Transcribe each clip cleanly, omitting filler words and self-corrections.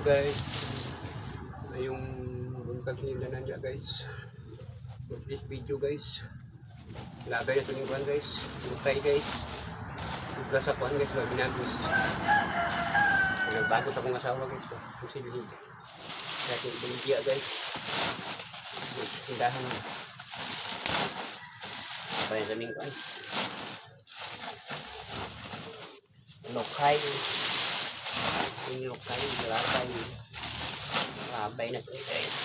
guys, yung buntag hindanan niya guys. For this video guys, lagay na ito yung kuhan guys, lutay guys, lugla sa kuhan guys, binagos. Nagbagot akong asawa guys, kung silili natin ibaligya guys, hindahan kaya kaming kuhan lokay, yung lokay, labay na ito guys.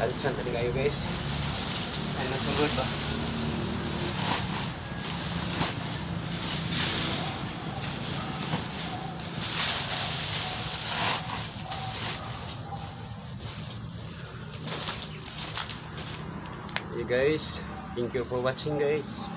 Salisan tadi kayo guys. Ano nasugod ba? Okay guys, thank you for watching guys.